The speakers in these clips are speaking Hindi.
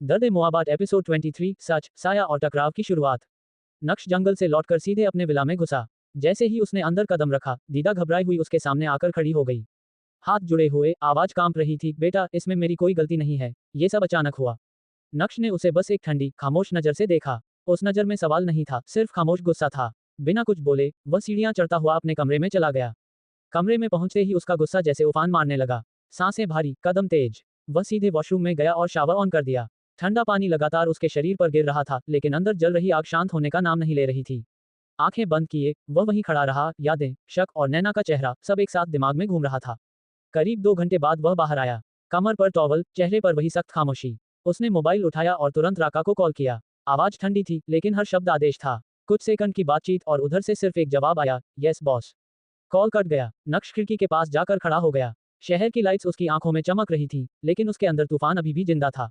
दर्द-ए-मुआबात एपिसोड 23 सच, साया और टकराव की शुरुआत। नक्श जंगल से लौटकर सीधे अपने विला में घुसा। जैसे ही उसने अंदर कदम रखा, दीदा घबराई हुई उसके सामने आकर खड़ी हो गई। हाथ जुड़े हुए, आवाज कांप रही थी, बेटा, इसमें मेरी कोई गलती नहीं है, ये सब अचानक हुआ। नक्श ने उसे बस एक ठंडी, खामोश नजर से देखा। उस नजर में सवाल नहीं था, सिर्फ खामोश गुस्सा था। बिना कुछ बोले, वह सीढ़ियां चढ़ता हुआ अपने कमरे में चला गया। कमरे में पहुंचते ही उसका गुस्सा जैसे उफान मारने लगा। सांसें भारी, कदम तेज। वह सीधे वॉशरूम में गया और शावर ऑन कर दिया। ठंडा पानी लगातार उसके शरीर पर गिर रहा था, लेकिन अंदर जल रही आग शांत होने का नाम नहीं ले रही थी। आंखें बंद किए, वह वहीं खड़ा रहा, यादें, शक और नैना का चेहरा, सब एक साथ दिमाग में घूम रहा था। करीब 2 घंटे बाद वह बाहर आया। कमर पर टॉवल, चेहरे पर वही सख्त खामोशी। उसने मोबाइल उठाया और तुरंत राका को कॉल किया। आवाज ठंडी थी, लेकिन हर शब्द आदेश था। कुछ सेकंड की बातचीत और उधर से सिर्फ एक जवाब आया, यस बॉस। कॉल कट गया। नक्श खिड़की के पास जाकर खड़ा हो गया। शहर की लाइट्स उसकी आंखों में चमक रही थी, लेकिन उसके अंदर तूफान अभी भी जिंदा था।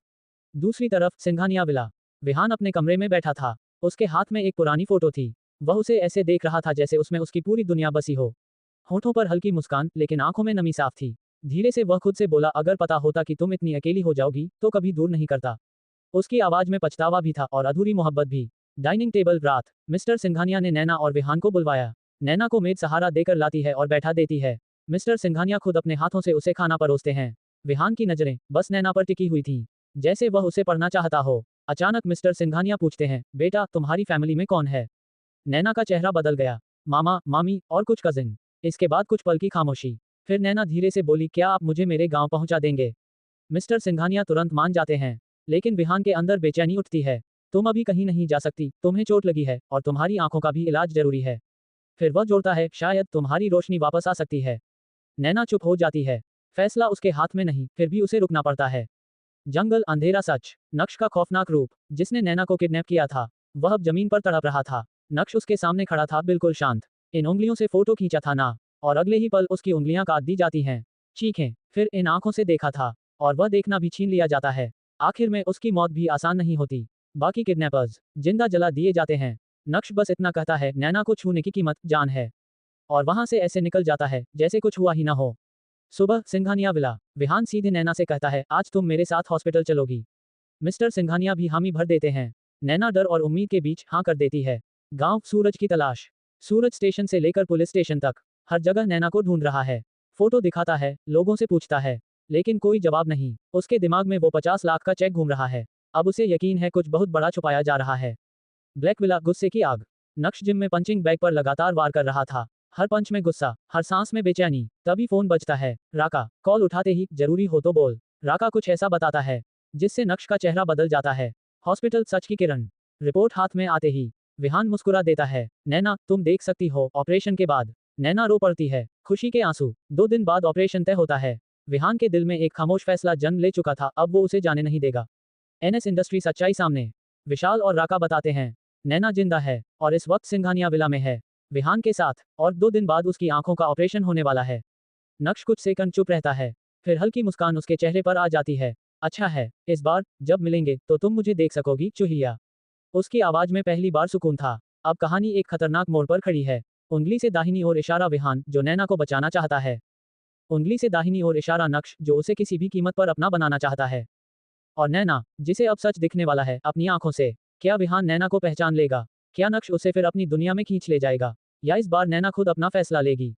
दूसरी तरफ सिंघानिया विला। विहान अपने कमरे में बैठा था। उसके हाथ में एक पुरानी फोटो थी। वह उसे ऐसे देख रहा था जैसे उसमें उसकी पूरी दुनिया बसी हो। होठों पर हल्की मुस्कान, लेकिन आंखों में नमी साफ थी। धीरे से वह खुद से बोला, अगर पता होता कि तुम इतनी अकेली हो जाओगी, तो कभी दूर नहीं करता। उसकी आवाज में पछतावा भी था और अधूरी मोहब्बत भी। डाइनिंग टेबल रात। मिस्टर सिंघानिया ने नैना और विहान को बुलवाया। नैना को मेड सहारा देकर लाती है और बैठा देती है। मिस्टर सिंघानिया खुद अपने हाथों से उसे खाना परोसते हैं। विहान की नजरें बस नैना पर टिकी हुई थीं, जैसे वह उसे पढ़ना चाहता हो। अचानक मिस्टर सिंघानिया पूछते हैं, बेटा, तुम्हारी फैमिली में कौन है? नैना का चेहरा बदल गया। मामा, मामी और कुछ कजिन। इसके बाद कुछ पल की खामोशी। फिर नैना धीरे से बोली, क्या आप मुझे मेरे गांव पहुंचा देंगे? मिस्टर सिंघानिया तुरंत मान जाते हैं, लेकिन विहान के अंदर बेचैनी उठती है। तुम अभी कहीं नहीं जा सकती, तुम्हें चोट लगी है और तुम्हारी आंखों का भी इलाज जरूरी है। फिर वह जोड़ता है, शायद तुम्हारी रोशनी वापस आ सकती है। नैना चुप हो जाती है। फैसला उसके हाथ में नहीं, फिर भी उसे रुकना पड़ता है। जंगल, अंधेरा, सच। नक्श का खौफनाक रूप, जिसने नैना को किडनैप किया था, वह अब जमीन पर तड़प रहा था। नक्श उसके सामने खड़ा था, बिल्कुल शांत। इन उंगलियों से फोटो खींचा था ना, और अगले ही पल उसकी उंगलियां काट दी जाती हैं। चीखें। फिर इन आंखों से देखा था, और वह देखना भी छीन लिया जाता है। आखिर में उसकी मौत भी आसान नहीं होती। बाकी किडनैपर्स जिंदा जला दिए जाते हैं। नक्श बस इतना कहता है, नैना को छूने की कीमत जान है। और वहां से ऐसे निकल जाता है, जैसे कुछ हुआ ही ना हो। सुबह सिंघानिया विला। विहान सीधे नैना से कहता है, आज तुम मेरे साथ हॉस्पिटल चलोगी। मिस्टर सिंघानिया भी हामी भर देते हैं। नैना डर और उम्मीद के बीच हाँ कर देती है। गांव, सूरज की तलाश। सूरज स्टेशन से लेकर पुलिस स्टेशन तक, हर जगह नैना को ढूंढ रहा है। फोटो दिखाता है, लोगों से पूछता है, लेकिन कोई जवाब नहीं। उसके दिमाग में वो 50 लाख का चेक घूम रहा है। अब उसे यकीन है कुछ बहुत बड़ा छुपाया जा रहा है। ब्लैक विला, गुस्से की आग। नक्श जिम में पंचिंग बैग पर लगातार वार कर रहा था। हर पंच में गुस्सा, हर सांस में बेचैनी। तभी फोन बजता है। राका। कॉल उठाते ही, जरूरी हो तो बोल। राका कुछ ऐसा बताता है, जिससे नक्श का चेहरा बदल जाता है। हॉस्पिटल, सच की किरण। रिपोर्ट हाथ में आते ही विहान मुस्कुरा देता है, नैना, तुम देख सकती हो ऑपरेशन के बाद। नैना रो पड़ती है, खुशी के आंसू। 2 दिन बाद ऑपरेशन तय होता है। विहान के दिल में एक खामोश फैसला जन्म ले चुका था, अब वो उसे जाने नहीं देगा। एनएस इंडस्ट्री, सच्चाई सामने। विशाल और राका बताते हैं, नैना जिंदा है, और इस वक्त सिंघानिया विला में है, विहान के साथ, और 2 दिन बाद उसकी आंखों का ऑपरेशन होने वाला है। नक्श कुछ सेकंड चुप रहता है, फिर हल्की मुस्कान उसके चेहरे पर आ जाती है। अच्छा है, इस बार जब मिलेंगे तो तुम मुझे देख सकोगी, चूहिया। उसकी आवाज में पहली बार सुकून था। अब कहानी एक खतरनाक मोड़ पर खड़ी है। उंगली से दाहिनी ओर इशारा विहान, जो नैना को बचाना चाहता है। उंगली से दाहिनी ओर इशारा नक्श, जो उसे किसी भी कीमत पर अपना बनाना चाहता है। और नैना, जिसे अब सच दिखने वाला है अपनी आंखों से। क्या विहान नैना को पहचान लेगा? क्या नक्श उसे फिर अपनी दुनिया में खींच ले जाएगा? या इस बार नैना खुद अपना फैसला लेगी?